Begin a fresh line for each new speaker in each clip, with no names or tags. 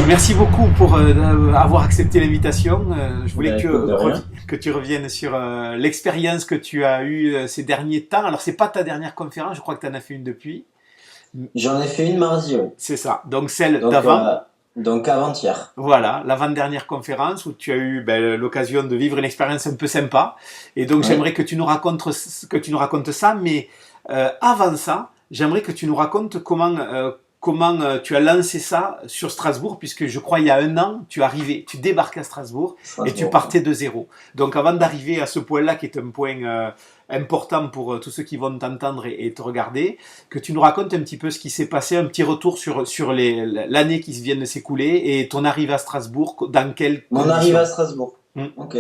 Merci beaucoup pour avoir accepté l'invitation. Je voulais
Écoute, de rien.
que tu reviennes sur l'expérience que tu as eue ces derniers temps. Alors, c'est pas ta dernière conférence, je crois que tu en as fait une depuis.
J'en ai fait une mardi, oui.
C'est ça. Donc, celle
Donc,
d'avant.
euh, donc avant-hier.
Voilà, l'avant-dernière conférence où tu as eu l'occasion de vivre une expérience un peu sympa. Et donc,
Oui.
j'aimerais que tu nous racontes ça. Mais avant ça, j'aimerais que tu nous racontes comment tu as lancé ça sur Strasbourg, puisque je crois il y a un an, tu débarques à Strasbourg et tu
Strasbourg.
partais de zéro. Donc, avant d'arriver à ce point-là, qui est un point important pour tous ceux qui vont t'entendre et te regarder, que tu nous racontes un petit peu ce qui s'est passé, un petit retour sur l'année qui vient de s'écouler et ton arrivée à Strasbourg, dans quelles
Mon arrivée à
conditions.
Strasbourg.
Hmm.
Ok.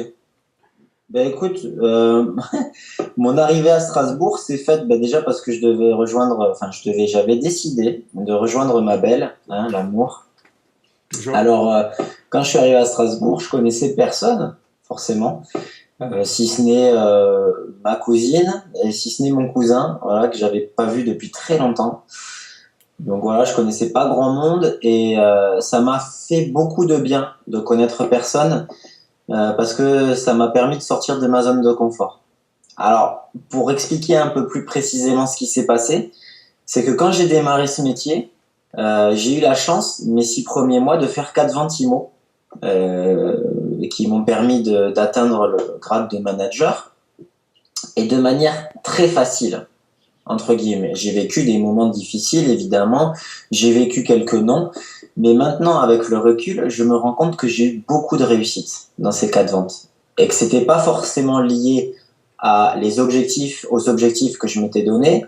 Ben écoute, mon arrivée à Strasbourg s'est faite déjà parce que j'avais décidé de rejoindre ma belle, hein, l'amour. Alors, quand je suis arrivé à Strasbourg, je connaissais personne, forcément, si ce n'est ma cousine et si ce n'est mon cousin, voilà, que j'avais pas vu depuis très longtemps. Donc voilà, je connaissais pas grand monde et ça m'a fait beaucoup de bien de connaître personne parce que ça m'a permis de sortir de ma zone de confort. Alors, pour expliquer un peu plus précisément ce qui s'est passé, c'est que quand j'ai démarré ce métier, j'ai eu la chance, mes 6 premiers mois, de faire 4 ventes IMO euh, qui m'ont permis d'atteindre le grade de manager et de manière très facile, entre guillemets. J'ai vécu des moments difficiles, évidemment, j'ai vécu quelques non, mais maintenant, avec le recul, je me rends compte que j'ai eu beaucoup de réussite dans ces 4 ventes et que c'était pas forcément lié aux objectifs que je m'étais donné,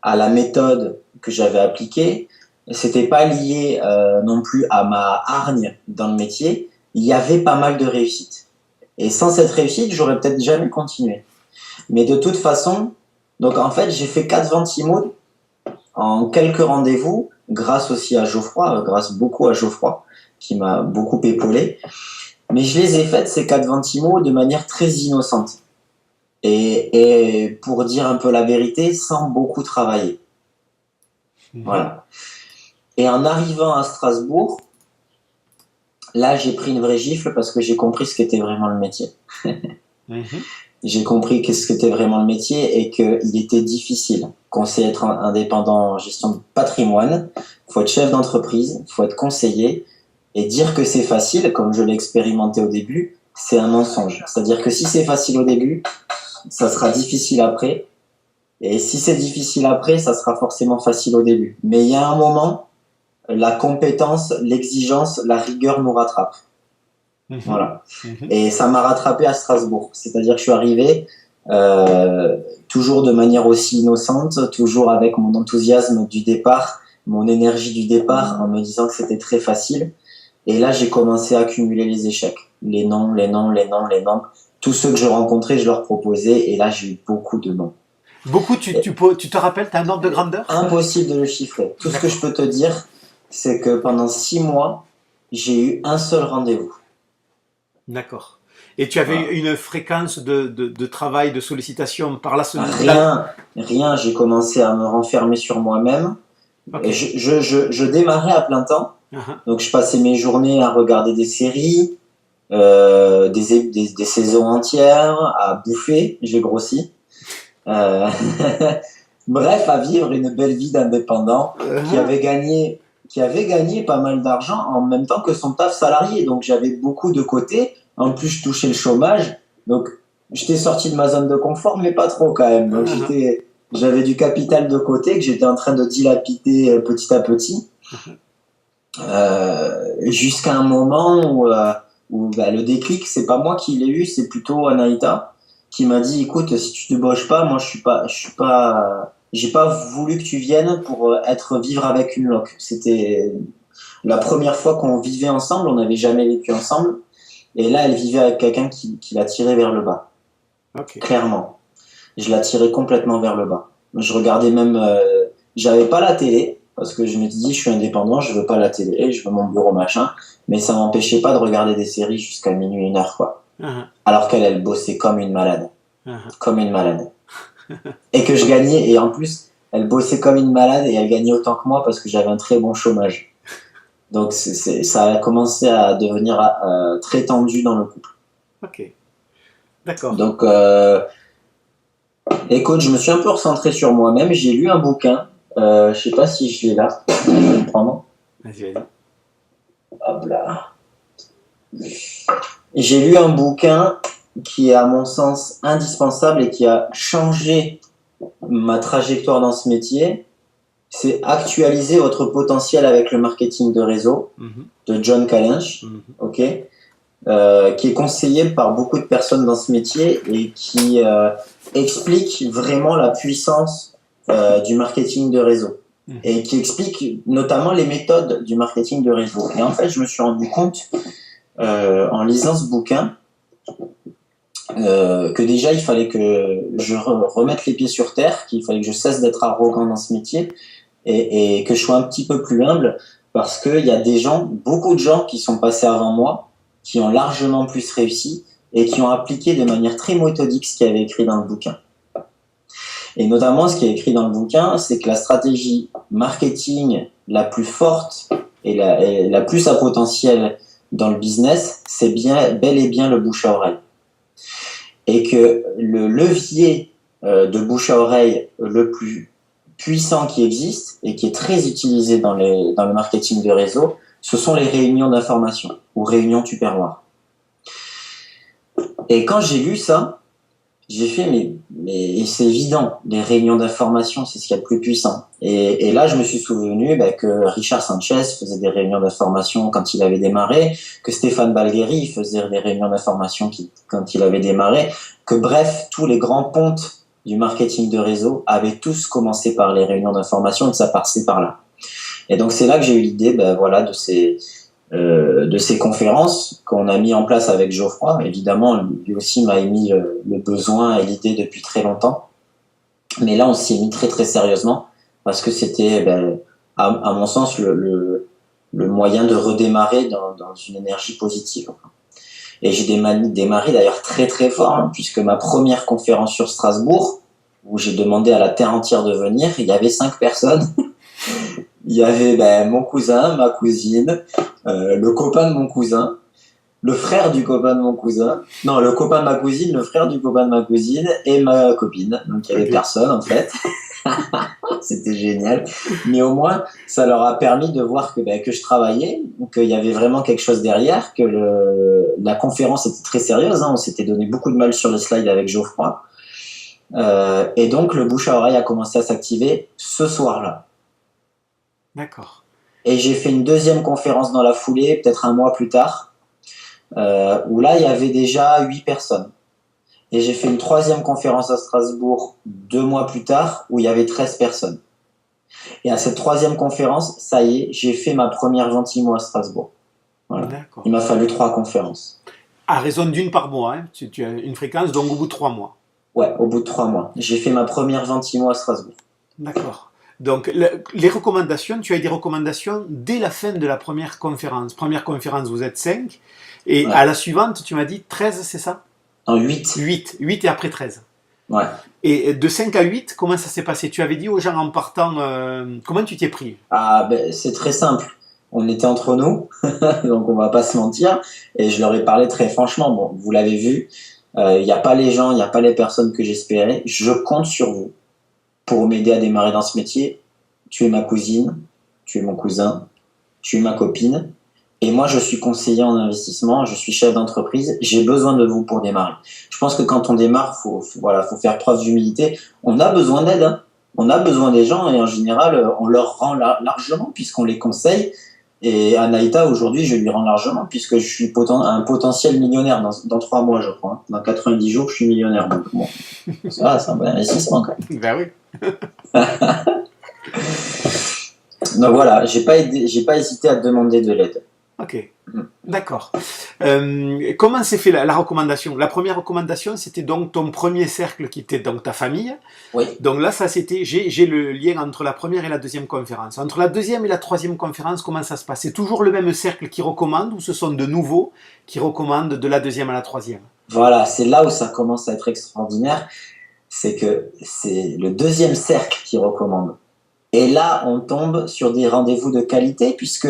à la méthode que j'avais appliquée. C'était pas lié non plus à ma hargne dans le métier. Il y avait pas mal de réussite. Et sans cette réussite, j'aurais peut-être jamais continué. Mais de toute façon, donc en fait, j'ai fait 4 ventes IMO en quelques rendez-vous, grâce aussi à Geoffroy, grâce beaucoup à Geoffroy, qui m'a beaucoup épaulé. Mais je les ai faites, ces 4 ventes IMO, de manière très innocente. Et pour dire un peu la vérité, sans beaucoup travailler.
Mhm.
Voilà. Et en arrivant à Strasbourg, là, j'ai pris une vraie gifle parce que j'ai compris ce qu'était vraiment le métier.
Mhm.
J'ai compris qu'est-ce qu'était vraiment le métier et qu'il était difficile. Qu'on sait être indépendant en gestion de patrimoine, il faut être chef d'entreprise, il faut être conseiller, et dire que c'est facile, comme je l'ai expérimenté au début, c'est un mensonge. C'est-à-dire que si c'est facile au début, ça sera difficile après, et si c'est difficile après, ça sera forcément facile au début. Mais il y a un moment, la compétence, l'exigence, la rigueur nous rattrape.
Mhm.
Voilà.
Mhm.
Et ça m'a rattrapé à Strasbourg. C'est-à-dire que je suis arrivé toujours de manière aussi innocente, toujours avec mon enthousiasme du départ, mon énergie du départ, en me disant que c'était très facile. Et là, j'ai commencé à accumuler les échecs. Les noms, les noms, les noms, les noms. Tous ceux que je rencontrais, je leur proposais. Et là, j'ai eu beaucoup de noms.
Beaucoup,
Et
tu te rappelles, tu as un ordre de grandeur?
impossible de le chiffrer. Tout ce que je
D'accord.
peux te dire, c'est que pendant 6 mois, j'ai eu un seul rendez-vous.
D'accord. Et tu avais
Voilà.
une fréquence de travail, de sollicitation par la semaine.
Rien, j'ai commencé à me renfermer sur moi-même.
Ok.
Et je démarrais à plein temps.
Uh-huh.
Donc, je passais mes journées à regarder des séries, des saisons entières, à bouffer. J'ai grossi. Euh, Bref, à vivre une belle vie d'indépendant qui
Uh-huh.
avait gagné, qui avait gagné pas mal d'argent en même temps que son taf salarié. Donc, j'avais beaucoup de côté. En plus, je touchais le chômage. Donc, j'étais sorti de ma zone de confort, mais pas trop quand même. Donc,
Uh-huh.
j'avais du capital de côté que j'étais en train de dilapider petit à petit, jusqu'à un moment où le déclic, c'est pas moi qui l'ai eu, c'est plutôt Anaïta qui m'a dit, écoute, si tu te bouges pas, moi j'ai pas voulu que tu viennes pour être vivre avec une loc. C'était la première fois qu'on vivait ensemble, on n'avait jamais vécu ensemble, et là, elle vivait avec quelqu'un qui la tirait vers le bas,
Ok.
clairement. Je la tirais complètement vers le bas. Je regardais même, j'avais pas la télé parce que je me dis, je suis indépendant, je veux pas la télé, je veux mon bureau machin, mais ça m'empêchait pas de regarder des séries jusqu'à minuit, 1 heure quoi.
Uh-huh.
Alors qu'elle, elle bossait comme une malade,
Uh-huh.
comme une malade, et que je gagnais, et en plus, elle bossait comme une malade et elle gagnait autant que moi parce que j'avais un très bon chômage. Donc ça a commencé à devenir très tendu dans le couple.
Ok, d'accord.
Donc, écoute, je me suis un peu recentré sur moi-même. J'ai lu un bouquin. Je sais pas si je l'ai là. Je vais le prendre.
Vas-y, vas-y.
Hop là. J'ai lu un bouquin qui est à mon sens indispensable et qui a changé ma trajectoire dans ce métier. C'est Actualiser votre potentiel avec le marketing de réseau
Mhm,
de John Kalinch,
mhm.
ok, qui est conseillé par beaucoup de personnes dans ce métier et qui explique vraiment la puissance du marketing de réseau et qui explique notamment les méthodes du marketing de réseau. Et en fait, je me suis rendu compte en lisant ce bouquin que déjà il fallait que je remette les pieds sur terre, qu'il fallait que je cesse d'être arrogant dans ce métier et que je sois un petit peu plus humble parce qu'il y a des gens, beaucoup de gens qui sont passés avant moi, qui ont largement plus réussi et qui ont appliqué de manière très méthodique ce qu'il y avait écrit dans le bouquin. Et notamment, ce qui est écrit dans le bouquin, c'est que la stratégie marketing la plus forte et la plus à potentiel dans le business, c'est bien, bel et bien le bouche à oreille. Et que le levier de bouche à oreille le plus puissant qui existe et qui est très utilisé dans le marketing de réseau, ce sont les réunions d'information ou réunions tupperware. Et quand j'ai lu ça, j'ai fait, mais c'est évident, les réunions d'information, c'est ce qu'il y a de plus puissant. Et là, je me suis souvenu que Richard Sanchez faisait des réunions d'information quand il avait démarré, que Stéphane Balgheri faisait des réunions d'information quand il avait démarré, que bref, tous les grands pontes du marketing de réseau avaient tous commencé par les réunions d'information et que ça passait par là. Et donc, c'est là que j'ai eu l'idée, voilà, de ces conférences qu'on a mis en place avec Geoffroy. Évidemment, lui aussi m'a émis le besoin et l'idée depuis très longtemps. Mais là, on s'y est mis très très sérieusement parce que c'était, à mon sens, le moyen de redémarrer dans une énergie positive. Et j'ai démarré d'ailleurs très très fort, hein, puisque ma première conférence sur Strasbourg, où j'ai demandé à la terre entière de venir, il y avait 5 personnes. Il y avait mon cousin, ma cousine, le copain de mon cousin, le frère du copain de mon cousin, non, le copain de ma cousine, le frère du copain de ma cousine et ma copine. Donc il y avait personne en fait. C'était génial. Mais au moins, ça leur a permis de voir que je travaillais, qu'il y avait vraiment quelque chose derrière, que la conférence était très sérieuse. Hein. On s'était donné beaucoup de mal sur les slides avec Geoffroy. Et donc le bouche à oreille a commencé à s'activer ce soir-là.
D'accord.
Et j'ai fait une deuxième conférence dans la foulée, peut-être un mois plus tard, où là, il y avait déjà 8 personnes. Et j'ai fait une troisième conférence à Strasbourg 2 mois plus tard, où il y avait 13 personnes. Et à cette troisième conférence, ça y est, j'ai fait ma première Ventimo à Strasbourg. Voilà.
D'accord.
Il m'a fallu 3 conférences.
À raison d'une par mois, hein. Tu as une fréquence, donc au bout de 3 mois.
Ouais, au bout de 3 mois. J'ai fait ma première Ventimo à Strasbourg.
D'accord. Donc, les recommandations, tu as eu des recommandations dès la fin de la première conférence. Première conférence, vous êtes 5. Et à la suivante, tu m'as dit 13, c'est ça?
En 8.
8 et après 13.
Ouais.
Et de 5 à 8, comment ça s'est passé? Tu avais dit aux gens en partant, comment tu t'es pris?
Ah, c'est très simple. On était entre nous, donc on va pas se mentir. Et je leur ai parlé très franchement. Bon, vous l'avez vu, il n'y a pas les gens, il n'y a pas les personnes que j'espérais. Je compte sur vous pour m'aider à démarrer dans ce métier. Tu es ma cousine, tu es mon cousin, tu es ma copine. Et moi, je suis conseiller en investissement, je suis chef d'entreprise. J'ai besoin de vous pour démarrer. Je pense que quand on démarre, faut faire preuve d'humilité. On a besoin d'aide, hein. On a besoin des gens et en général, on leur rend largement puisqu'on les conseille. Et Anaïta, aujourd'hui, je lui rends largement puisque je suis un potentiel millionnaire dans 3 mois, je crois. Dans 90 jours, je suis millionnaire. Donc, bon, ça, c'est un bon investissement quand même.
Ben oui.
Donc voilà, j'ai pas hésité à demander de l'aide.
Ok, d'accord. Comment s'est fait la recommandation? La première recommandation, c'était donc ton premier cercle qui était donc ta famille.
Oui.
Donc là, ça c'était, j'ai le lien entre la première et la deuxième conférence. Entre la deuxième et la troisième conférence, comment ça se passe? C'est toujours le même cercle qui recommande ou ce sont de nouveaux qui recommandent de la deuxième à la troisième?
Voilà, c'est là où ça commence à être extraordinaire. C'est que c'est le deuxième cercle qui recommande. Et là, on tombe sur des rendez-vous de qualité puisque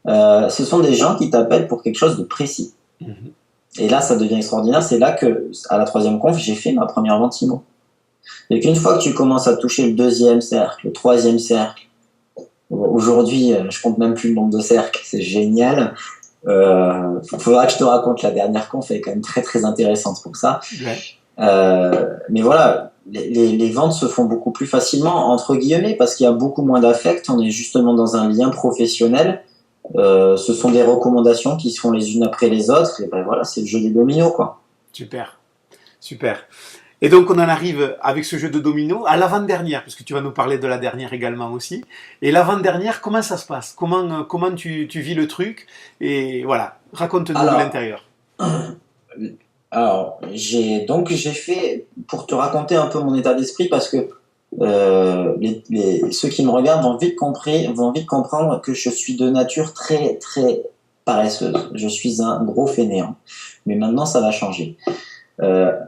Ce sont des gens qui t'appellent pour quelque chose de précis.
Mhm.
Et là, ça devient extraordinaire. C'est là que, à la troisième conf, j'ai fait ma première vente IMO. Et qu'une fois que tu commences à toucher le deuxième cercle, le troisième cercle, aujourd'hui, je compte même plus le nombre de cercles, c'est génial. Faudra que je te raconte la dernière conf, elle est quand même très très intéressante pour ça.
Ouais.
Mais voilà, les ventes se font beaucoup plus facilement, entre guillemets, parce qu'il y a beaucoup moins d'affect, on est justement dans un lien professionnel. Ce sont des recommandations qui se font les unes après les autres, et ben voilà, c'est le jeu des dominos, quoi.
Super, super. Et donc, on en arrive avec ce jeu de domino à l'avant-dernière, puisque tu vas nous parler de la dernière également aussi. Et l'avant-dernière, comment ça se passe? Comment tu vis le truc? Et voilà, raconte-nous de
Alors,
l'intérieur.
j'ai fait, pour te raconter un peu mon état d'esprit, parce que ceux qui me regardent vont vite comprendre que je suis de nature très, très paresseuse. Je suis un gros fainéant. Mais maintenant, ça va changer.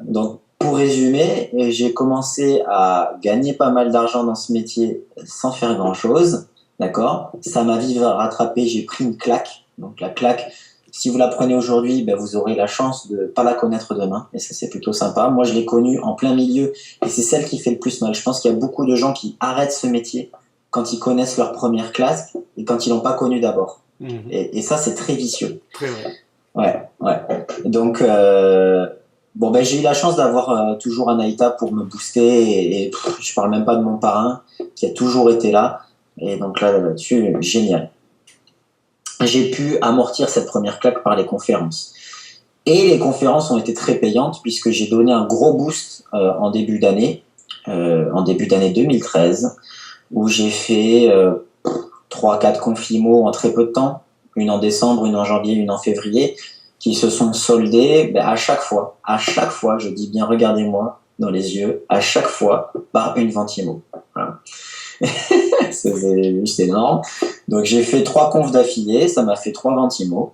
Donc, pour résumer, j'ai commencé à gagner pas mal d'argent dans ce métier sans faire grand-chose. D'accord? Ça m'a vite rattrapé, j'ai pris une claque. Donc, la claque, si vous la prenez aujourd'hui, ben, vous aurez la chance de pas la connaître demain. Et ça, c'est plutôt sympa. Moi, je l'ai connue en plein milieu et c'est celle qui fait le plus mal. Je pense qu'il y a beaucoup de gens qui arrêtent ce métier quand ils connaissent leur première classe et quand ils l'ont pas connu d'abord.
Mhm.
Et ça, c'est très vicieux.
Très vrai.
Ouais. Donc, bon, ben, j'ai eu la chance d'avoir toujours un Aïta pour me booster et je parle même pas de mon parrain qui a toujours été là. Et donc là-dessus, génial. J'ai pu amortir cette première claque par les conférences. Et les conférences ont été très payantes puisque j'ai donné un gros boost en début d'année 2013, où j'ai fait 3-4 confimos en très peu de temps, une en décembre, une en janvier, une en février, qui se sont soldées à chaque fois, je dis bien regardez-moi dans les yeux, à chaque fois par une vente IMO. Voilà. C'est énorme. Donc j'ai fait 3 confs d'affilée, ça m'a fait 3 ventes IMO.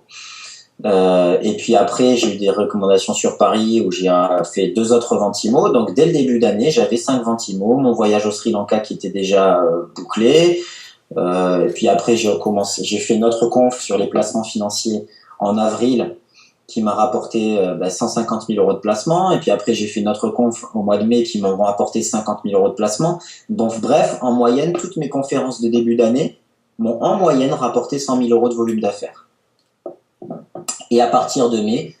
Et puis après, j'ai eu des recommandations sur Paris où j'ai fait 2 autres ventes IMO. Donc dès le début d'année, j'avais 5 ventes IMO, mon voyage au Sri Lanka qui était déjà bouclé. Et puis après, j'ai fait une autre conf sur les placements financiers en avril qui m'a rapporté 150 000 euros de placement. Et puis après, j'ai fait une autre conf au mois de mai qui m'ont rapporté 50 000 euros de placement. Donc bref, en moyenne, toutes mes conférences de début d'année m'ont en moyenne rapporté 100 000 euros de volume d'affaires. Et à partir de mai,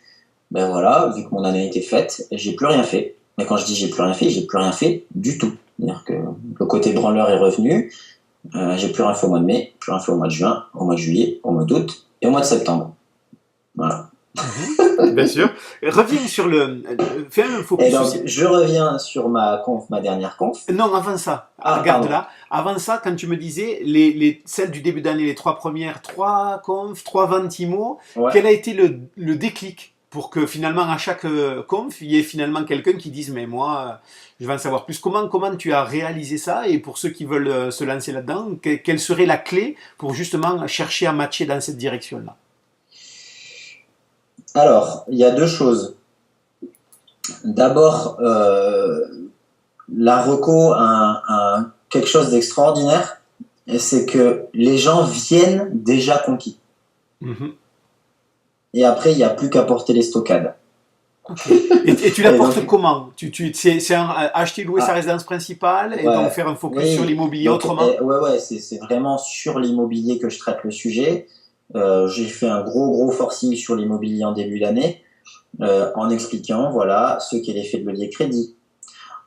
ben voilà, vu que mon année était faite, j'ai plus rien fait. Mais quand je dis j'ai plus rien fait du tout. C'est-à-dire que le côté branleur est revenu. J'ai plus rien fait au mois de mai, plus rien fait au mois de juin, au mois de juillet, au mois d'août et au mois de septembre. Voilà.
Bien sûr. Reviens sur fais un focus.
Et donc, je reviens sur ma dernière conf.
Non, avant ça, regarde-là. Avant ça, quand tu me disais, celles du début d'année, les 3 premières, 3 confs, 3 ventes IMO, ouais. Quel a été le déclic pour que finalement, à chaque conf, il y ait finalement quelqu'un qui dise, mais moi, je vais en savoir plus. Comment tu as réalisé ça? Et pour ceux qui veulent se lancer là-dedans, quelle serait la clé pour justement chercher à matcher dans cette direction-là?
Alors, il y a 2 choses. D'abord, la reco a quelque chose d'extraordinaire, c'est que les gens viennent déjà conquis. Mm-hmm. Et après, il n'y a plus qu'à porter les stockades.
Okay. Et tu l'apportes comment? C'est acheter, louer sa résidence principale et donc faire un focus sur l'immobilier autrement?
Ouais, c'est vraiment sur l'immobilier que je traite le sujet. J'ai fait un gros forcing sur l'immobilier en début d'année, en expliquant voilà ce qu'est l'effet de levier crédit,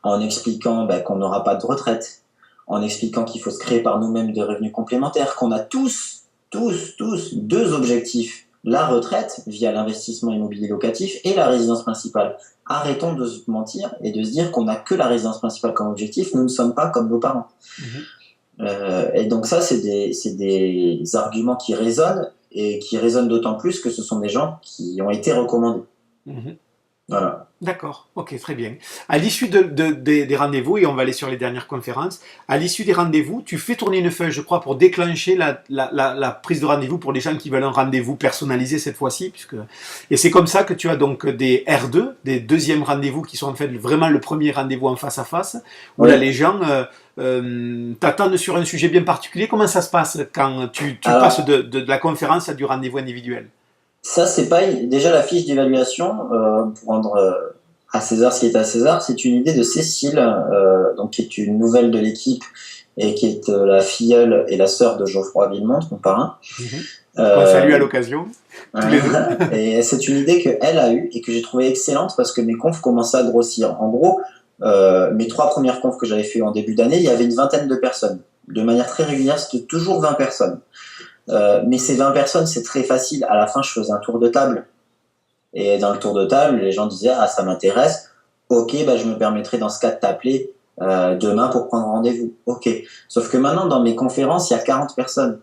en expliquant qu'on n'aura pas de retraite, en expliquant qu'il faut se créer par nous-mêmes des revenus complémentaires, qu'on a tous 2 objectifs, la retraite via l'investissement immobilier locatif et la résidence principale. Arrêtons de se mentir et de se dire qu'on n'a que la résidence principale comme objectif, nous ne sommes pas comme nos parents. Mm-hmm. Et donc ça, c'est des arguments qui résonnent, et qui résonnent d'autant plus que ce sont des gens qui ont été recommandés. Mm-hmm. Voilà.
D'accord, ok, très bien. À l'issue des rendez-vous, et on va aller sur les dernières conférences, à l'issue des rendez-vous, tu fais tourner une feuille, je crois, pour déclencher la prise de rendez-vous pour les gens qui veulent un rendez-vous personnalisé cette fois-ci. Et c'est comme ça que tu as donc des R2, des deuxièmes rendez-vous qui sont en fait vraiment le premier rendez-vous en face à face, où là
Oui.
les gens t'attendent sur un sujet bien particulier. Comment ça se passe quand tu passes
Alors,
de la conférence à du rendez-vous individuel?
ça, c'est pas déjà la fiche d'évaluation pour rendre à César ce qui est à César. C'est une idée de Cécile, donc qui est une nouvelle de l'équipe et qui est la filleule et la sœur de Geoffroy Villemont, mon parrain.
Mhm. Qu'on salue à
Euh,
l'occasion, tous les deux.
et c'est une idée qu'elle a eue et que j'ai trouvée excellente parce que mes confs commençaient à grossir. En gros, mes 3 premières confs que j'avais fait en début d'année, il y avait une vingtaine de personnes. De manière très régulière, c'était toujours 20 personnes. Mais ces 20 personnes, c'est très facile. À la fin, je faisais un tour de table. Et dans le tour de table, les gens disaient ah ça m'intéresse. Ok, bah, je me permettrai dans ce cas de t'appeler demain pour prendre rendez-vous. Ok. Sauf que maintenant, dans mes conférences, il y a 40 personnes.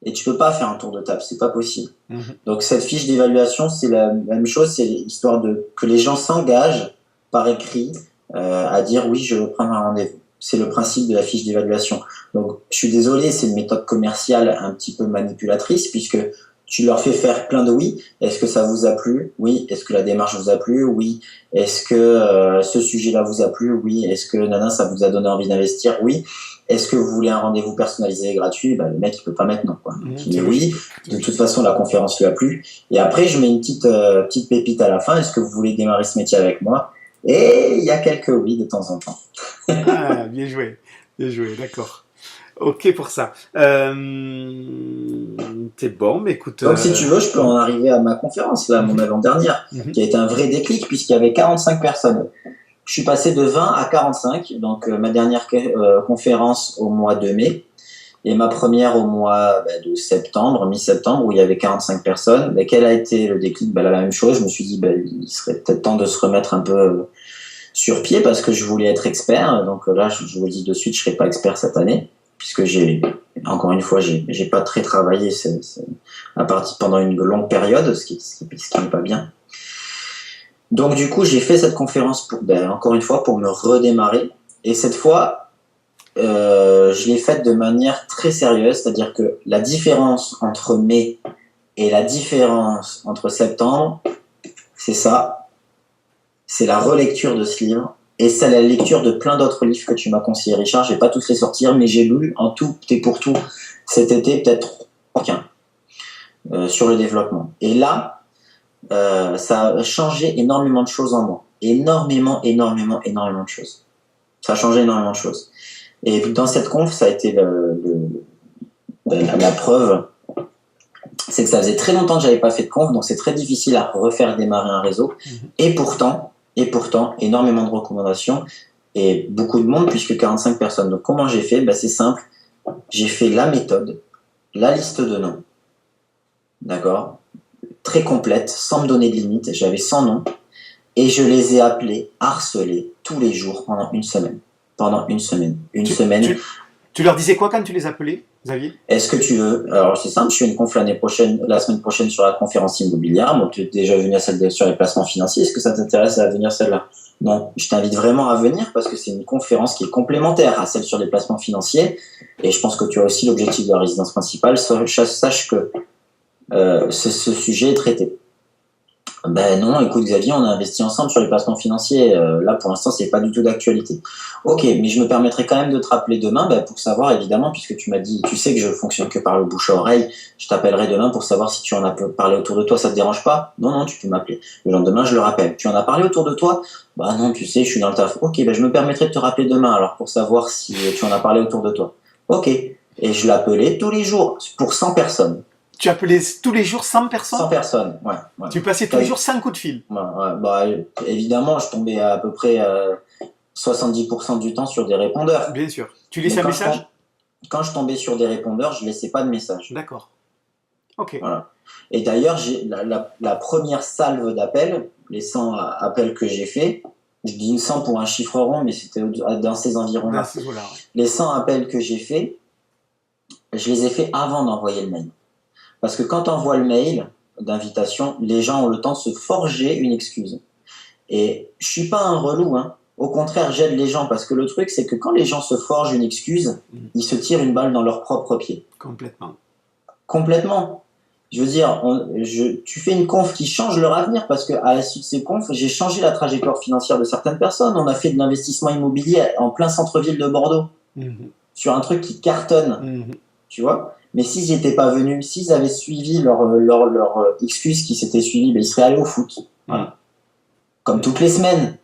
Et tu peux pas faire un tour de table, c'est pas possible.
Mhm.
Donc cette fiche d'évaluation, c'est la même chose, c'est histoire de que les gens s'engagent par écrit à dire oui, je veux prendre un rendez-vous. C'est le principe de la fiche d'évaluation. Donc je suis désolé, c'est une méthode commerciale un petit peu manipulatrice puisque tu leur fais faire plein de oui. Est-ce que ça vous a plu? Oui. Est-ce que la démarche vous a plu? Oui. Est-ce que ce sujet-là vous a plu? Oui. Est-ce que nana, ça vous a donné envie d'investir? Oui. Est-ce que vous voulez un rendez-vous personnalisé et gratuit? Ben, le mec, il peut pas mettre non, quoi. Donc, il
C'est
met
logique.
oui. De toute façon, la conférence lui a plu. Et après, je mets une petite pépite à la fin. Est-ce que vous voulez démarrer ce métier avec moi? Et il y a quelques oui de temps en temps.
Ah, bien joué, d'accord. Ok pour ça. C'est bon, mais écoute.
Donc, si tu veux, je peux en arriver à ma conférence, là, mon
Mhm,
avant-dernière,
mhm,
qui a été un vrai déclic puisqu'il y avait 45 personnes. Je suis passé de 20 à 45, donc ma dernière conférence au mois de mai et ma première au mois de septembre, mi-septembre, où il y avait 45 personnes. Mais quel a été le déclic? Là, la même chose, je me suis dit il serait peut-être temps de se remettre un peu sur pied parce que je voulais être expert. Donc là, je vous le dis de suite, je serai pas expert cette année puisque encore une fois, j'ai pas très travaillé à partir pendant une longue période, ce qui n'est pas bien. Donc du coup, j'ai fait cette conférence encore une fois pour me redémarrer. Et cette fois, je l'ai faite de manière très sérieuse, c'est-à-dire que la différence entre mai et la différence entre septembre, c'est ça, c'est la relecture de ce livre. Et c'est la lecture de plein d'autres livres que tu m'as conseillé, Richard. Je vais pas tous les sortir, mais j'ai lu en tout et pour tout cet été peut-être aucun sur le développement. Et là, ça a changé énormément de choses en moi. Énormément, énormément, énormément de choses. Ça a changé énormément de choses. Et dans cette conf, ça a été la preuve, c'est que ça faisait très longtemps que j'avais pas fait de conf, donc c'est très difficile à refaire démarrer un réseau.
mhm.
Et pourtant, énormément de recommandations et beaucoup de monde puisque 45 personnes. Donc comment j'ai fait? C'est simple. J'ai fait la méthode, la liste de noms, d'accord, très complète, sans me donner de limite. J'avais 100 noms. Et je les ai appelés, harcelés, tous les jours pendant une semaine. Pendant une semaine. Une
Tu,
semaine.
tu, tu leur disais quoi quand tu les appelais, Xavier?
Est-ce que tu veux... Alors c'est simple, je fais une conf la semaine prochaine sur la conférence immobilière. Bon, tu es déjà venu à celle sur les placements financiers. Est-ce que ça t'intéresse à venir celle-là? Non, je t'invite vraiment à venir parce que c'est une conférence qui est complémentaire à celle sur les placements financiers. Et je pense que tu as aussi l'objectif de la résidence principale. Sache que ce sujet est traité. Non, écoute Xavier, on a investi ensemble sur les placements financiers. Là, pour l'instant, c'est pas du tout d'actualité. Ok, mais je me permettrai quand même de te rappeler demain pour savoir, évidemment, puisque tu m'as dit, tu sais que je fonctionne que par le bouche à oreille, je t'appellerai demain pour savoir si tu en as parlé autour de toi, ça te dérange pas? Non, non, tu peux m'appeler. Le lendemain, je le rappelle. Tu en as parlé autour de toi? Non, tu sais, je suis dans le taf. Ok, je me permettrai de te rappeler demain alors pour savoir si tu en as parlé autour de toi. Ok, et je l'appelais tous les jours pour 100 personnes.
Tu appelais tous les jours 100
100
personnes?
personnes, ouais.
Tu passais tous les jours 100 coups de fil?
Ouais. Évidemment, je tombais à peu près 70% du temps sur des répondeurs.
Bien sûr. Tu
Mais
laissais un message?
quand je tombais sur des répondeurs, je laissais pas de message.
D'accord. Ok.
Voilà. Et d'ailleurs, j'ai la première salve d'appels, les 100 appels que j'ai fait, je dis 100 pour un chiffre rond, mais c'était dans ces
Dans
environs-là.
ces eaux-là, ouais.
Les 100 appels que j'ai fait, je les ai fait avant d'envoyer le mail. Parce que quand on envoie le mail d'invitation, les gens ont le temps de se forger une excuse. Et je suis pas un relou, hein. Au contraire, j'aide les gens parce que le truc, c'est que quand les gens se forgent une excuse, ils se tirent une balle dans leur propre pied.
Complètement.
Complètement. Je veux dire, tu fais une conf qui change leur avenir parce que à la suite de ces confs, j'ai changé la trajectoire financière de certaines personnes. On a fait de l'investissement immobilier en plein centre-ville de Bordeaux sur un truc qui cartonne, tu vois. Mais s'ils n'y étaient pas venus, s'ils avaient suivi leur excuse qui s'était suivie, ben, ils seraient allés au foot. Voilà. Comme toutes les semaines.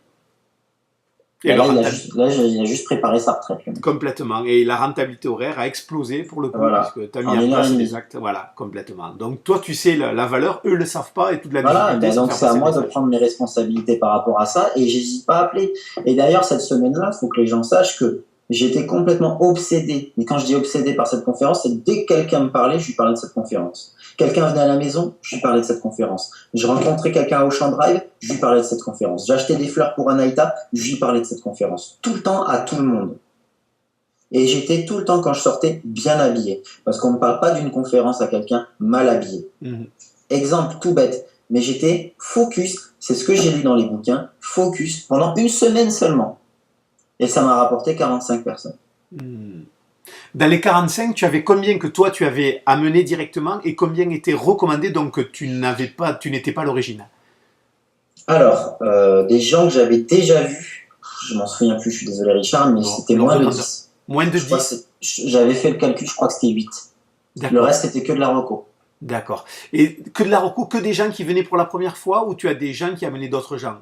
Et
là, il a juste préparé sa retraite.
Complètement. Et la rentabilité horaire a explosé pour le coup,
voilà.
puisque tu as mis en place des actes. Voilà, complètement. Donc toi, tu sais la valeur, eux ne le savent pas et toute la visibilité.
Ben donc c'est à moi de prendre mes responsabilités par rapport à ça et j'hésite pas à appeler. Et d'ailleurs, cette semaine-là, il faut que les gens sachent que j'étais complètement obsédé. Et quand je dis obsédé par cette conférence, c'est dès que quelqu'un me parlait, je lui parlais de cette conférence. Quelqu'un venait à la maison, je lui parlais de cette conférence. Je rencontrais quelqu'un à Ocean Drive, je lui parlais de cette conférence. J'achetais des fleurs pour Anaïta, je lui parlais de cette conférence. Tout le temps, à tout le monde. Et j'étais tout le temps, quand je sortais, bien habillé. Parce qu'on ne parle pas d'une conférence à quelqu'un mal habillé. Exemple tout bête. Mais j'étais focus, c'est ce que j'ai lu dans les bouquins, focus, pendant une semaine seulement. Et ça m'a rapporté 45 personnes.
Dans les 45, tu avais combien que toi tu avais amené directement et combien étaient recommandés, donc que tu n'étais pas l'origine?
Alors, des gens que j'avais déjà vus, je m'en souviens plus, je suis désolé Richard, mais c'était moins de 10.
Moins de 10.
J'avais fait le calcul, je crois que c'était 8. Le reste, c'était que de la reco.
D'accord. Et que de la reco, que des gens qui venaient pour la première fois ou tu as des gens qui amenaient d'autres gens?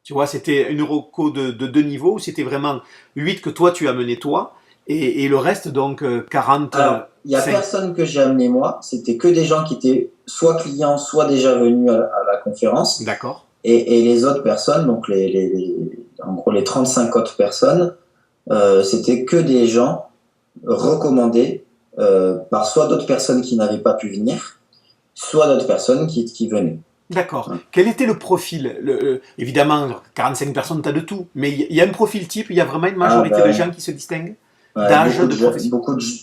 Tu vois, c'était une reco de 2 niveaux, c'était vraiment 8 que toi tu amenais toi, et le reste donc 40.
Alors, il n'y a personne que j'ai amené moi, c'était que des gens qui étaient soit clients, soit déjà venus à la conférence.
D'accord.
Et les autres personnes, donc en gros les 35 autres personnes, c'était que des gens recommandés par soit d'autres personnes qui n'avaient pas pu venir, soit d'autres personnes qui venaient.
D'accord. Ouais. Quel était le profil? Évidemment, 45 personnes, tu as de tout, mais il y a un profil type, il y a vraiment une majorité de gens qui se distinguent d'âge, de profession.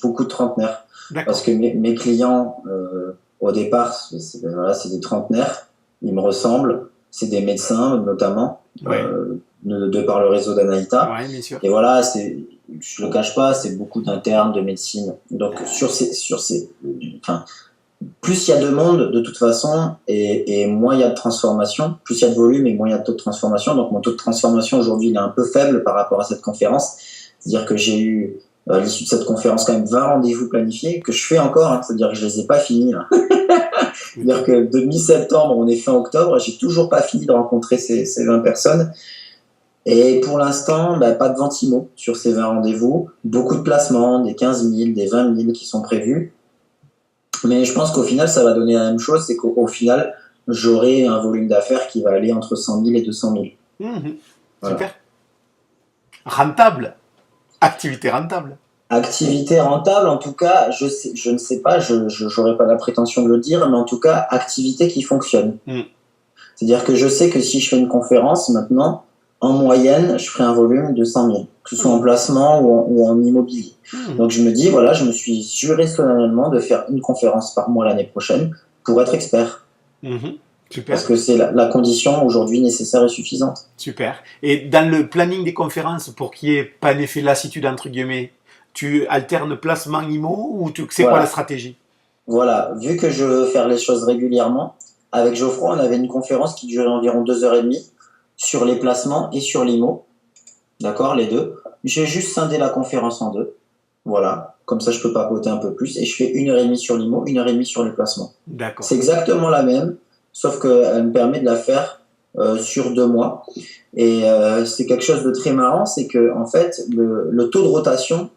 Beaucoup de trentenaires. Parce que mes clients, au départ, c'est des trentenaires, ils me ressemblent, c'est des médecins notamment, de par le réseau d'Anaïta.
Ouais, bien sûr.
Et voilà, je le cache pas, c'est beaucoup d'internes de médecine. Donc plus il y a de monde de toute façon et moins il y a de transformation, plus il y a de volume et moins il y a de taux de transformation. Donc mon taux de transformation aujourd'hui il est un peu faible par rapport à cette conférence. C'est-à-dire que j'ai eu à l'issue de cette conférence quand même 20 rendez-vous planifiés que je fais encore, hein, c'est-à-dire que je les ai pas finis. Là. C'est-à-dire que de mi-septembre on est fin octobre, j'ai toujours pas fini de rencontrer ces 20 personnes. Et pour l'instant, pas de ventimo sur ces 20 rendez-vous, beaucoup de placements, des 15 000, des 20 000 qui sont prévus. Mais je pense qu'au final, ça va donner la même chose, c'est qu'au final, j'aurai un volume d'affaires qui va aller entre 100 000 et 200 000.
Voilà. Super. Rentable. Activité rentable.
Activité rentable, en tout cas, je ne sais pas, je n'aurais pas la prétention de le dire, mais en tout cas, activité qui fonctionne. C'est-à-dire que je sais que si je fais une conférence maintenant, en moyenne, je ferai un volume de 100 000, que ce soit en placement ou en immobilier. Donc je me dis, voilà, je me suis juré solennellement de faire une conférence par mois l'année prochaine pour être expert.
Super.
Parce que c'est la condition aujourd'hui nécessaire et suffisante.
Super. Et dans le planning des conférences, pour qu'il n'y ait pas un effet lassitude, entre guillemets, tu alternes placement IMO ou c'est quoi la stratégie?
Voilà, vu que je veux faire les choses régulièrement, avec Geoffroy, on avait une conférence qui durait environ 2h30 sur les placements et sur l'IMO. D'accord, les deux. J'ai juste scindé la conférence en deux. Voilà, comme ça je peux papoter un peu plus. Et je fais 1h30 sur l'IMO, 1h30 sur les placements.
D'accord.
C'est exactement la même, sauf qu'elle me permet de la faire sur 2 mois. Et c'est quelque chose de très marrant, c'est que en fait, le taux de rotation,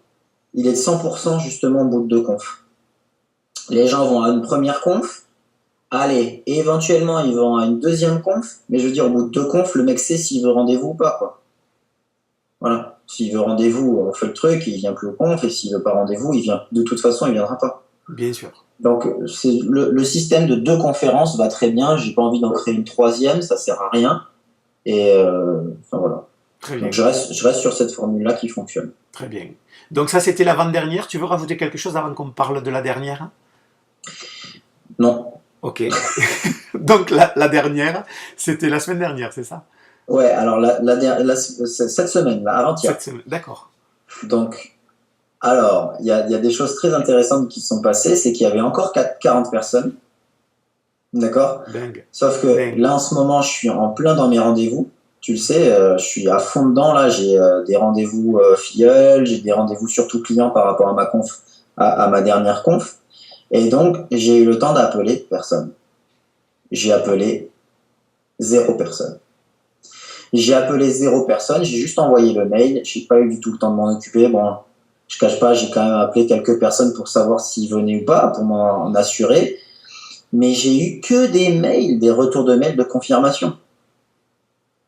il est de 100% justement au bout de 2 confs. Les gens vont à une première conf, allez, et éventuellement ils vont à une deuxième conf, mais je veux dire, au bout de 2 confs, le mec sait s'il veut rendez-vous ou pas, quoi. Voilà. S'il veut rendez-vous, on fait le truc, il vient plus au conf, et s'il veut pas rendez-vous, de toute façon, il viendra pas.
Bien sûr.
Donc, le système de 2 conférences va très bien, j'ai pas envie d'en créer une 3e, ça sert à rien. Et, enfin voilà.
Très bien.
Donc, je reste sur cette formule-là qui fonctionne.
Très bien. Donc ça, c'était l'avant-dernière. Tu veux rajouter quelque chose avant qu'on parle de la dernière?
Non.
Ok. Donc la dernière, c'était la semaine dernière, c'est ça?
Ouais, alors cette semaine, là, avant-hier.
Cette semaine. D'accord.
Donc, alors, il y a des choses très intéressantes qui se sont passées, c'est qu'il y avait encore 40 personnes, d'accord?
Dingue.
Sauf que
Dingue.
là, en ce moment, je suis en plein dans mes rendez-vous. Tu le sais, je suis à fond dedans, là. J'ai des rendez-vous filleuls, j'ai des rendez-vous surtout clients par rapport à ma conf, à ma dernière conf. Et donc, j'ai eu le temps d'appeler personne. J'ai appelé zéro personne. J'ai appelé zéro personne, j'ai juste envoyé le mail, j'ai pas eu du tout le temps de m'en occuper. Bon, je cache pas, j'ai quand même appelé quelques personnes pour savoir s'ils venaient ou pas, pour m'en assurer. Mais j'ai eu que des mails, des retours de mails de confirmation.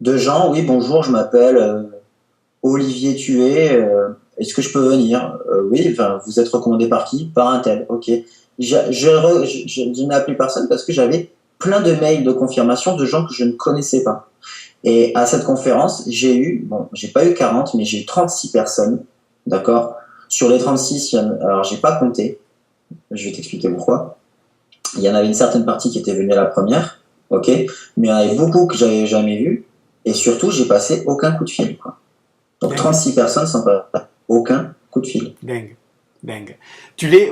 De gens, oui, bonjour, je m'appelle Olivier Tué, est-ce que je peux venir? Oui, enfin, vous êtes recommandé par qui? Par un tel, ok. Je n'ai appelé personne parce que j'avais plein de mails de confirmation de gens que je ne connaissais pas. Et à cette conférence, j'ai pas eu 40, mais j'ai eu 36 personnes, d'accord? Sur les 36, alors j'ai pas compté, je vais t'expliquer pourquoi. Il y en avait une certaine partie qui était venue à la première, ok? Mais il y en avait beaucoup que j'avais jamais vu, et surtout, j'ai passé aucun coup de fil, quoi. Donc
Dingue.
36 personnes sans pas aucun coup de fil.
Dingue. Dingue.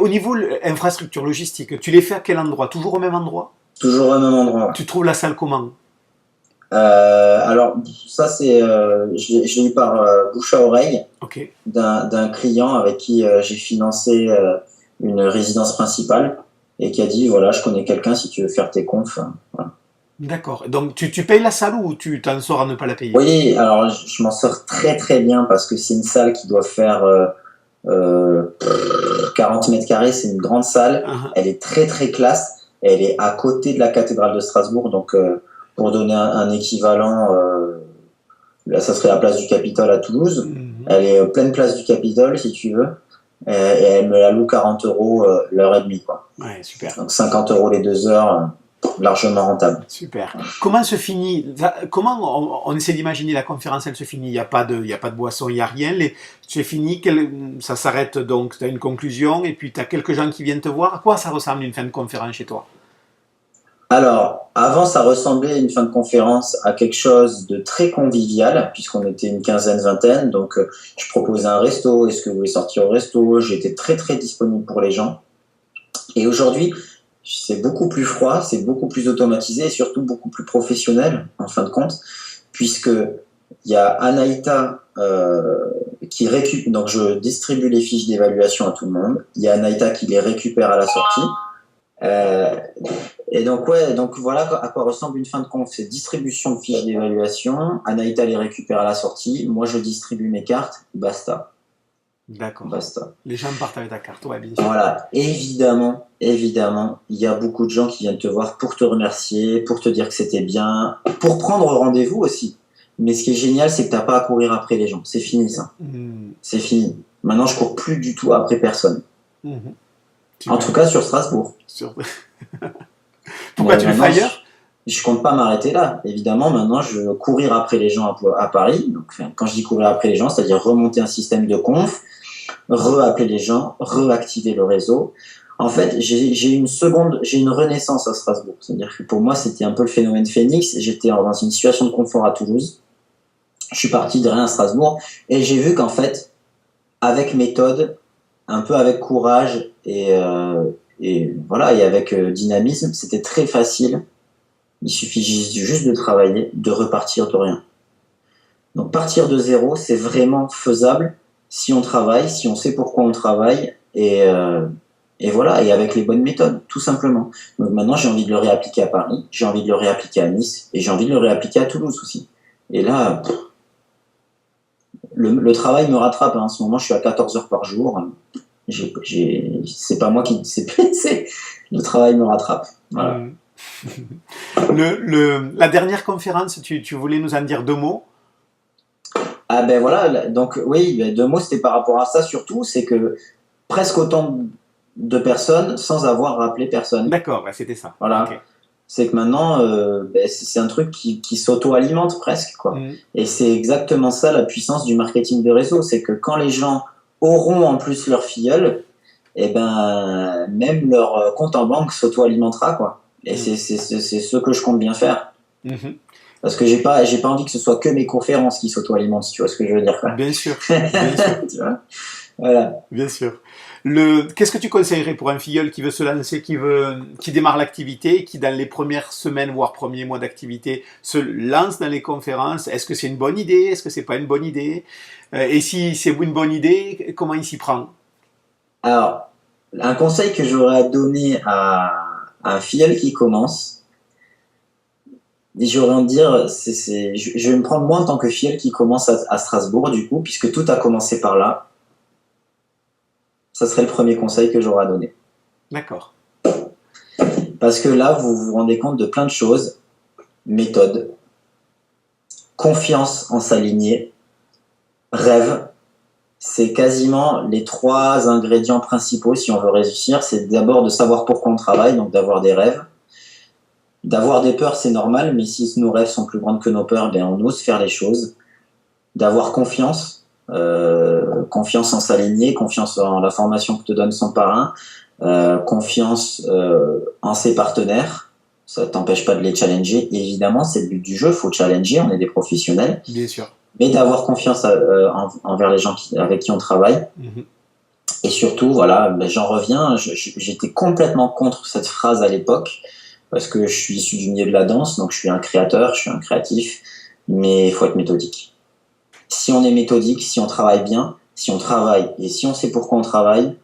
Au niveau infrastructure logistique, tu les fais à quel endroit? Toujours au même endroit?
Toujours au même endroit.
Tu trouves la salle comment?
Alors, ça, je l'ai eu par bouche à oreille
Ok.
d'un client avec qui j'ai financé une résidence principale et qui a dit, voilà, je connais quelqu'un si tu veux faire tes confs. Voilà.
D'accord. Donc tu payes la salle ou tu t'en sors à ne pas la payer?
Oui, alors je m'en sors très très bien parce que c'est une salle qui doit faire 40 mètres carrés, c'est une grande salle,
Ah,
elle est très très classe, elle est à côté de la cathédrale de Strasbourg, donc pour donner un équivalent, là ça serait la place du Capitole à Toulouse,
mhm.
elle est pleine place du Capitole si tu veux, et elle me la loue 40 euros l'heure et demie, quoi.
Ouais, super.
Donc 50 euros les 2 heures, largement rentable.
Super. Comment se finit, comment on essaie d'imaginer la conférence, elle se finit, il y a pas de boisson, il n'y a rien, c'est fini, ça s'arrête donc, tu as une conclusion et puis tu as quelques gens qui viennent te voir. À quoi ça ressemble une fin de conférence chez toi?
Alors, avant, ça ressemblait une fin de conférence à quelque chose de très convivial, puisqu'on était une quinzaine, vingtaine. Donc, je proposais un resto. Est-ce que vous voulez sortir au resto? J'étais très, très disponible pour les gens. Et aujourd'hui, c'est beaucoup plus froid, c'est beaucoup plus automatisé et surtout beaucoup plus professionnel, en fin de compte, puisque il y a Anaïta qui récupère. Donc, je distribue les fiches d'évaluation à tout le monde. Il y a Anaïta qui les récupère à la sortie. Euh, et donc, ouais, donc voilà à quoi ressemble une fin de conf. C'est distribution de fiches d'évaluation. Anaïta les récupère à la sortie. Moi, je distribue mes cartes. Basta.
D'accord.
Basta.
Les gens partent avec ta carte, ouais, bien sûr.
Voilà. Évidemment, évidemment, il y a beaucoup de gens qui viennent te voir pour te remercier, pour te dire que c'était bien, pour prendre rendez-vous aussi. Mais ce qui est génial, c'est que t'as pas à courir après les gens. C'est fini, ça.
Mhm.
C'est fini. Maintenant, je cours plus du tout après personne.
Mhm.
En
Super.
tout cas, sur Strasbourg.
Sur- Pourquoi tu le fais
Maintenant,
ailleurs?
je compte pas m'arrêter là. Évidemment, maintenant, je veux courir après les gens à Paris. Donc, enfin, quand je dis courir après les gens, c'est-à-dire remonter un système de conf, re-appeler les gens, reactiver le réseau. En fait, j'ai une renaissance à Strasbourg. C'est-à-dire que pour moi, c'était un peu le phénomène Phoenix. J'étais dans une situation de confort à Toulouse. Je suis parti de rien à Strasbourg et j'ai vu qu'en fait, avec méthode, un peu avec courage et voilà, et avec dynamisme, c'était très facile. Il suffit juste de travailler, de repartir de rien. Donc partir de zéro, c'est vraiment faisable si on travaille, si on sait pourquoi on travaille et voilà, et avec les bonnes méthodes, tout simplement. Donc maintenant, j'ai envie de le réappliquer à Paris, j'ai envie de le réappliquer à Nice et j'ai envie de le réappliquer à Toulouse aussi. Et là, le travail me rattrape. Hein. En ce moment, je suis à 14 heures par jour. C'est pas moi qui... le travail me rattrape. Voilà.
Mhm. La dernière conférence, tu voulais nous en dire deux mots?
Ah ben voilà, donc oui, ben, 2 mots, c'était par rapport à ça surtout, c'est que presque autant de personnes sans avoir rappelé personne.
D'accord, ouais, c'était ça. Ok.
Voilà. C'est que maintenant, ben, c'est un truc qui s'auto-alimente presque, quoi.
Mhm.
Et c'est exactement ça la puissance du marketing de réseau, c'est que quand les gens auront en plus leur filleul, et ben même leur compte en banque s'auto-alimentera, quoi. Et
Mhm.
c'est ce que je compte bien faire.
Mhm.
Parce que j'ai pas envie que ce soit que mes conférences qui s'auto-alimentent, si tu vois ce que je veux dire, quoi.
Bien sûr, bien sûr.
Tu vois? Voilà.
Bien sûr. Qu'est-ce que tu conseillerais pour un filleul qui veut se lancer, qui démarre l'activité, qui dans les premières semaines, voire premiers mois d'activité, se lance dans les conférences? Est-ce que c'est une bonne idée? Est-ce que c'est pas une bonne idée? Et si c'est une bonne idée, comment il s'y prend?
Alors, un conseil que j'aurais à donner à un filleul qui commence, et j'aurais envie de dire, je vais me prendre moi en tant que filleul qui commence à Strasbourg, du coup, puisque tout a commencé par là. Ça serait le premier conseil que j'aurais à donner.
D'accord.
Parce que là, vous vous rendez compte de plein de choses. Méthode, confiance en s'aligner, rêve. C'est quasiment les 3 ingrédients principaux si on veut réussir. C'est d'abord de savoir pourquoi on travaille, donc d'avoir des rêves. D'avoir des peurs, c'est normal, mais si nos rêves sont plus grands que nos peurs, ben on ose faire les choses. D'avoir confiance, confiance en s'aligner, confiance en la formation que te donne son parrain, confiance en ses partenaires. Ça t'empêche pas de les challenger. Évidemment, c'est le but du jeu, il faut challenger, on est des professionnels.
Bien sûr.
Mais d'avoir confiance envers les gens avec qui on travaille.
Mhm.
Et surtout, voilà, ben j'en reviens, j'étais complètement contre cette phrase à l'époque, parce que je suis issu du milieu de la danse, donc je suis un créateur, je suis un créatif, mais il faut être méthodique. Si on est méthodique, si on travaille bien, si on travaille, et si on sait pourquoi on travaille,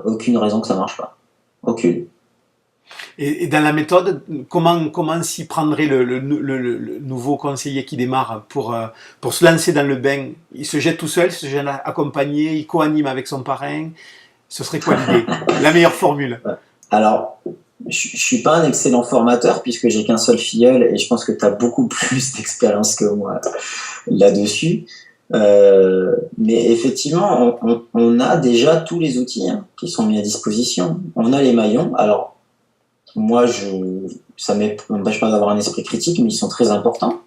aucune raison que ça marche pas. Aucune.
Et dans la méthode, comment s'y prendrait le nouveau conseiller qui démarre pour se lancer dans le bain? Il se jette tout seul, il se jette accompagné, il co-anime avec son parrain. Ce serait quoi l'idée? La meilleure formule?
Alors, je suis pas un excellent formateur puisque j'ai qu'un seul filleul et je pense que tu as beaucoup plus d'expérience que moi là-dessus. Mais effectivement, on a déjà tous les outils qui sont mis à disposition. On a les maillons. Alors, moi, ça m'empêche pas d'avoir un esprit critique, mais ils sont très importants.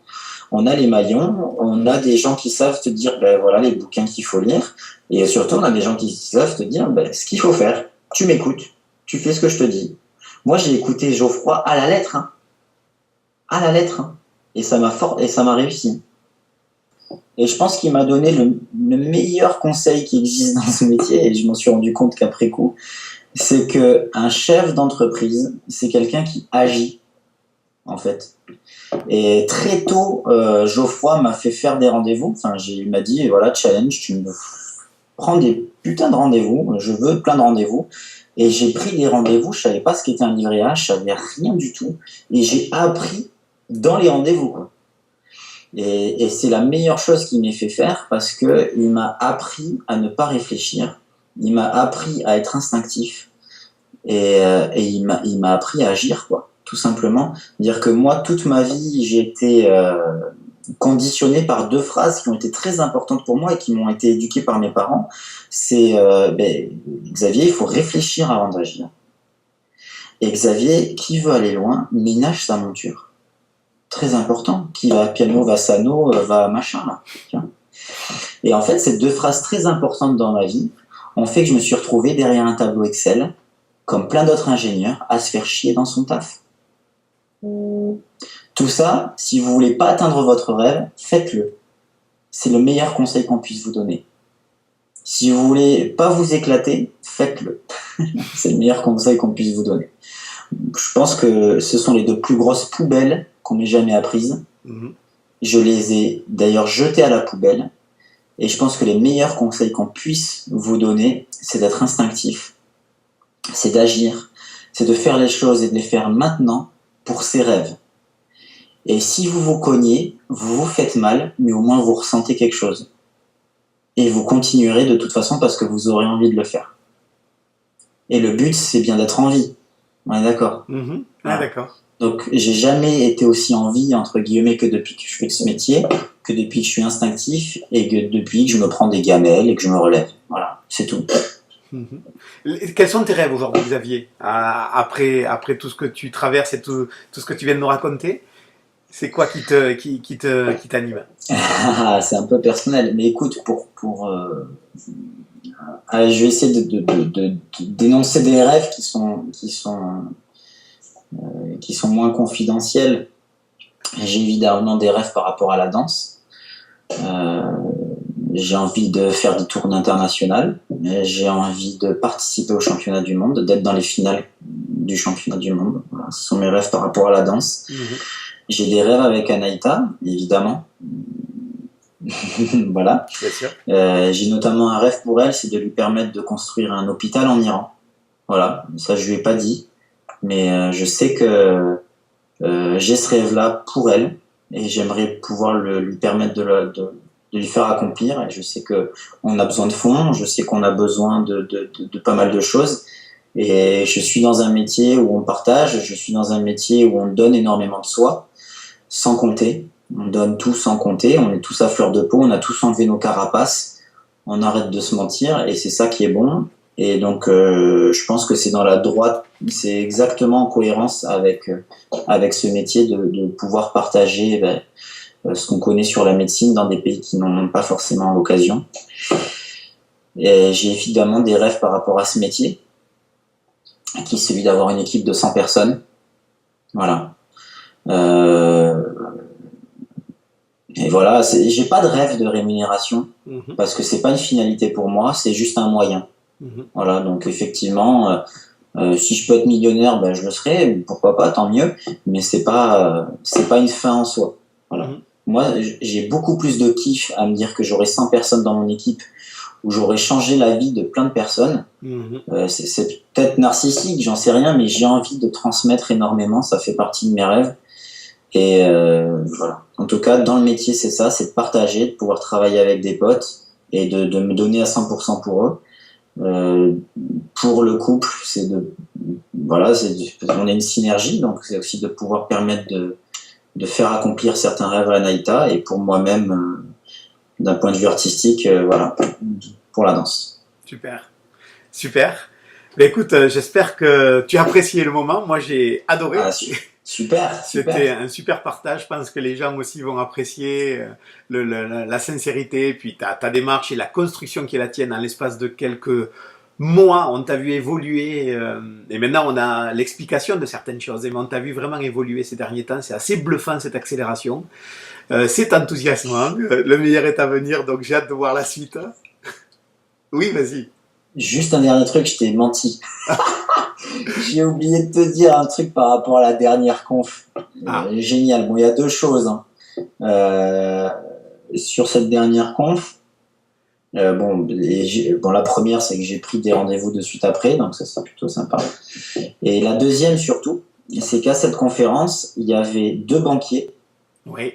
On a les maillons, on a des gens qui savent te dire, ben voilà, les bouquins qu'il faut lire, et surtout, on a des gens qui savent te dire, ben, ce qu'il faut faire. Tu m'écoutes, tu fais ce que je te dis. Moi, j'ai écouté Geoffroy à la lettre, à la lettre, et ça m'a réussi. Et je pense qu'il m'a donné le meilleur conseil qui existe dans ce métier, et je m'en suis rendu compte qu'après coup, c'est que un chef d'entreprise, c'est quelqu'un qui agit, en fait. Et très tôt, Geoffroy m'a fait faire des rendez-vous. Enfin, il m'a dit, voilà, challenge, tu me prends des putains de rendez-vous, je veux plein de rendez-vous. Et j'ai pris des rendez-vous, je savais pas ce qu'était un livret A, je savais rien du tout. Et j'ai appris dans les rendez-vous, quoi. Et c'est la meilleure chose qu'il m'ait fait faire parce que il m'a appris à ne pas réfléchir. Il m'a appris à être instinctif. Et il m'a appris à agir, quoi. Tout simplement. Dire que moi, toute ma vie, j'ai été conditionné par 2 phrases qui ont été très importantes pour moi et qui m'ont été éduquées par mes parents. C'est Xavier, il faut réfléchir avant d'agir. Et Xavier, qui veut aller loin, ménage sa monture. Très important. Qui va piano, va sano, va machin, là. Tiens. Et en fait, ces 2 phrases très importantes dans ma vie ont fait que je me suis retrouvé derrière un tableau Excel, comme plein d'autres ingénieurs, à se faire chier dans son taf. Tout ça, si vous voulez pas atteindre votre rêve, faites-le. C'est le meilleur conseil qu'on puisse vous donner. Si vous voulez pas vous éclater, faites-le. C'est le meilleur conseil qu'on puisse vous donner. Je pense que ce sont les 2 plus grosses poubelles qu'on m'ait jamais apprises. Je les ai d'ailleurs jetées à la poubelle. Et je pense que les meilleurs conseils qu'on puisse vous donner, c'est d'être instinctif. C'est d'agir. C'est de faire les choses et de les faire maintenant pour ses rêves. Et si vous vous cognez, vous vous faites mal, mais au moins vous ressentez quelque chose. Et vous continuerez de toute façon parce que vous aurez envie de le faire. Et le but, c'est bien d'être en vie. On est d'accord.
Ah, d'accord.
Donc, j'ai jamais été aussi en vie, entre guillemets, que depuis que je fais ce métier, que depuis que je suis instinctif et que depuis que je me prends des gamelles et que je me relève. Voilà, c'est tout.
Quels sont tes rêves aujourd'hui, Xavier, après tout ce que tu traverses et tout ce que tu viens de nous raconter? C'est quoi qui t'anime?
C'est un peu personnel, mais écoute, je vais essayer de d'énoncer des rêves qui sont moins confidentiels. J'ai évidemment des rêves par rapport à la danse. Euh, j'ai envie de faire des tournées internationales. J'ai envie de participer au championnat du monde, d'être dans les finales du championnat du monde. Voilà, ce sont mes rêves par rapport à la danse. J'ai des rêves avec Anaïta, évidemment. Voilà.
Bien sûr.
J'ai notamment un rêve pour elle, c'est de lui permettre de construire un hôpital en Iran. Voilà, ça je lui ai pas dit, mais je sais que j'ai ce rêve-là pour elle et j'aimerais pouvoir lui permettre de lui faire accomplir. Et je sais que on a besoin de fonds, je sais qu'on a besoin de pas mal de choses. Et je suis dans un métier où on partage, je suis dans un métier où on donne énormément de soi, sans compter. On donne tout sans compter, on est tous à fleur de peau, on a tous enlevé nos carapaces, on arrête de se mentir et c'est ça qui est bon. Et donc je pense que c'est dans la droite, c'est exactement en cohérence avec ce métier de pouvoir partager ce qu'on connaît sur la médecine dans des pays qui n'en ont pas forcément l'occasion. Et j'ai évidemment des rêves par rapport à ce métier, qui est celui d'avoir une équipe de 100 personnes. Voilà. Et voilà, j'ai pas de rêve de rémunération parce que c'est pas une finalité pour moi, c'est juste un moyen. Voilà, donc effectivement, si je peux être millionnaire, ben je le serai, pourquoi pas, tant mieux. Mais c'est pas une fin en soi. Voilà. Moi, j'ai beaucoup plus de kiff à me dire que j'aurai 100 personnes dans mon équipe où j'aurais changé la vie de plein de personnes. C'est peut-être narcissique, j'en sais rien, mais j'ai envie de transmettre énormément, ça fait partie de mes rêves. Et voilà. En tout cas, dans le métier, c'est ça, c'est de partager, de pouvoir travailler avec des potes et de me donner à 100% pour eux. Pour le couple, c'est voilà, on a une synergie, donc c'est aussi de pouvoir permettre de faire accomplir certains rêves à Anaïta et pour moi-même, d'un point de vue artistique, voilà, pour la danse.
Super. Ben écoute, j'espère que tu as apprécié le moment. Moi, j'ai adoré.
Super.
C'était un super partage. Je pense que les gens aussi vont apprécier la sincérité, puis ta démarche et la construction qui est la tienne en l'espace de quelques mois. On t'a vu évoluer et maintenant on a l'explication de certaines choses. Mais on t'a vu vraiment évoluer ces derniers temps. C'est assez bluffant cette accélération. C'est enthousiasmant. Le meilleur est à venir, donc j'ai hâte de voir la suite. Oui, vas-y.
Juste un dernier truc, je t'ai menti. J'ai oublié de te dire un truc par rapport à la dernière conf. Génial. Bon, il y a deux choses. Sur cette dernière conf, la première, c'est que j'ai pris des rendez-vous de suite après, donc ça c'est plutôt sympa. Et la deuxième surtout, c'est qu'à cette conférence, il y avait 2 banquiers.
Oui.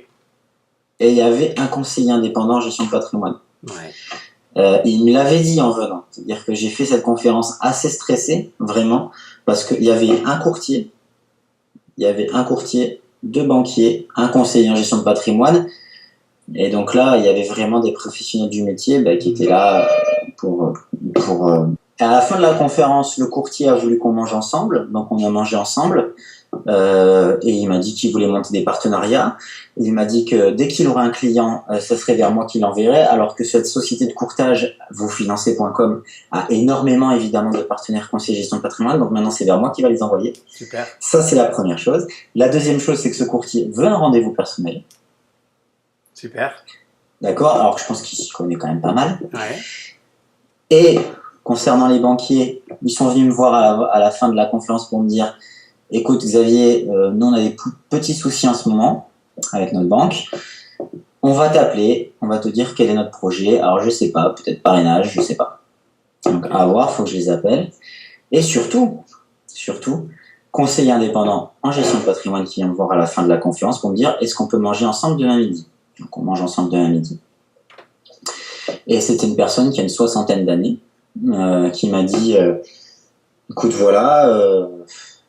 Et il y avait un conseiller indépendant en gestion de patrimoine.
Ouais.
Il me l'avait dit en venant. C'est-à-dire que j'ai fait cette conférence assez stressée, vraiment, parce qu'il y avait un courtier, 2 banquiers, un conseiller en gestion de patrimoine. Et donc là, il y avait vraiment des professionnels du métier qui étaient là pour. À la fin de la conférence, le courtier a voulu qu'on mange ensemble, donc on a mangé ensemble. Et il m'a dit qu'il voulait monter des partenariats. Il m'a dit que dès qu'il aurait un client, ce serait vers moi qu'il l'enverrait, alors que cette société de courtage, vousfinancez.com, a énormément évidemment de partenaires conseillers gestion de patrimoine, donc maintenant c'est vers moi qu'il va les envoyer.
Super.
Ça c'est la première chose. La deuxième chose, c'est que ce courtier veut un rendez-vous personnel.
Super.
D'accord, alors je pense qu'il s'y connaît quand même pas mal.
Ouais.
Et concernant les banquiers, ils sont venus me voir à la fin de la conférence pour me dire: écoute Xavier, nous on a des petits soucis en ce moment avec notre banque. On va t'appeler, on va te dire quel est notre projet. Alors je sais pas, peut-être parrainage, je sais pas. Donc à voir, faut que je les appelle. Et surtout, conseiller indépendant en gestion de patrimoine qui vient me voir à la fin de la conférence pour me dire: est-ce qu'on peut manger ensemble demain midi? Donc on mange ensemble demain midi. Et c'était une personne qui a une 60aine d'années qui m'a dit: écoute voilà,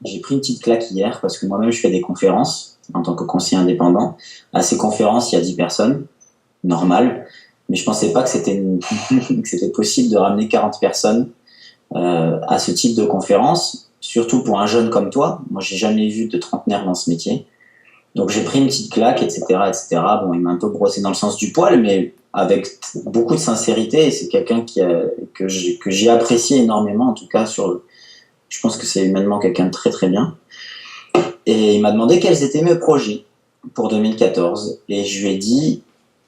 j'ai pris une petite claque hier parce que moi-même je fais des conférences en tant que conseiller indépendant. À ces conférences, il y a 10 personnes, normal, mais je pensais pas que c'était possible de ramener 40 personnes à ce type de conférence, surtout pour un jeune comme toi. Moi, j'ai jamais vu de trentenaire dans ce métier. Donc j'ai pris une petite claque, etc., etc. Bon, il m'a un peu brossé dans le sens du poil, mais avec beaucoup de sincérité. Et c'est quelqu'un que j'ai apprécié énormément, en tout cas je pense que c'est humainement quelqu'un de très très bien. Et il m'a demandé quels étaient mes projets. pour 2014. Et je lui ai dit,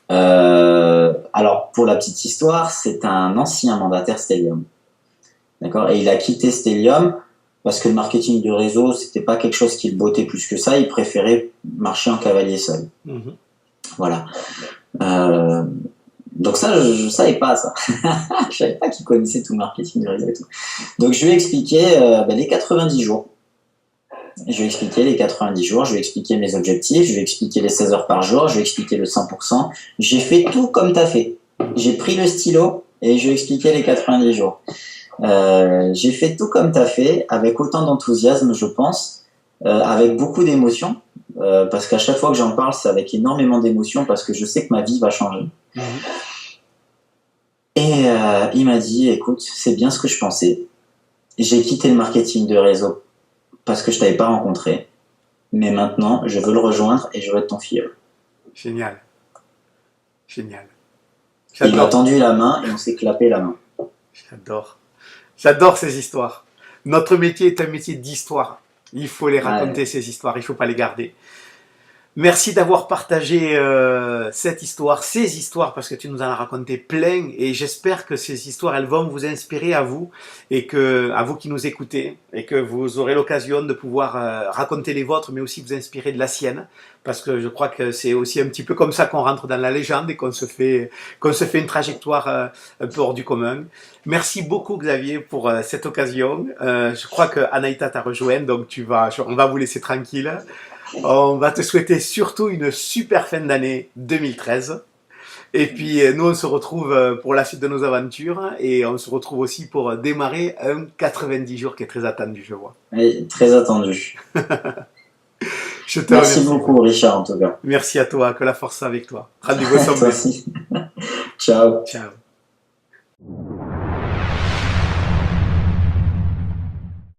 alors pour la petite histoire, c'est un ancien mandataire Stellium. D'accord? Et il a quitté Stellium parce que le marketing du réseau, c'était pas quelque chose qui le bottait plus que ça. Il préférait marcher en cavalier seul. Voilà. Donc ça, je savais pas ça. Je savais pas qu'il connaissait tout le marketing du réseau et tout. Donc je lui ai expliqué les 90 jours. Je lui ai expliqué les 90 jours, je lui ai expliqué mes objectifs, je lui ai expliqué les 16 heures par jour, je lui ai expliqué le 100%. J'ai fait tout comme tu as fait. J'ai pris le stylo et je lui ai expliqué les 90 jours. J'ai fait tout comme tu as fait, avec autant d'enthousiasme, je pense, avec beaucoup d'émotion, parce qu'à chaque fois que j'en parle, c'est avec énormément d'émotion, parce que je sais que ma vie va changer. Et il m'a dit, écoute, c'est bien ce que je pensais. J'ai quitté le marketing de réseau parce que je t'avais pas rencontré, mais maintenant, je veux le rejoindre et je veux être ton filleul.
Génial. Génial.
Il m'a tendu la main et on s'est clapé la main.
J'adore. J'adore ces histoires. Notre métier est un métier d'histoire. Il faut les raconter, ces histoires. Il ne faut pas les garder. Merci d'avoir partagé cette histoire, ces histoires, parce que tu nous en as raconté plein. Et j'espère que ces histoires, elles vont vous inspirer à vous, et que, à vous qui nous écoutez, et que vous aurez l'occasion de pouvoir raconter les vôtres, mais aussi vous inspirer de la sienne. Parce que je crois que c'est aussi un petit peu comme ça qu'on rentre dans la légende et qu'on se fait une trajectoire un peu hors du commun. Merci beaucoup Xavier pour cette occasion. Je crois que Anaïta t'a rejoint, donc on va vous laisser tranquille. On va te souhaiter surtout une super fin d'année 2013. Et puis nous on se retrouve pour la suite de nos aventures, et on se retrouve aussi pour démarrer un 90 jours qui est très attendu, je vois.
Oui, très attendu.
Je te
Merci beaucoup Richard en tout cas.
Merci à toi, que la force soit avec toi. Rendez-vous au sommet.
Toi aussi. Ciao.
Ciao.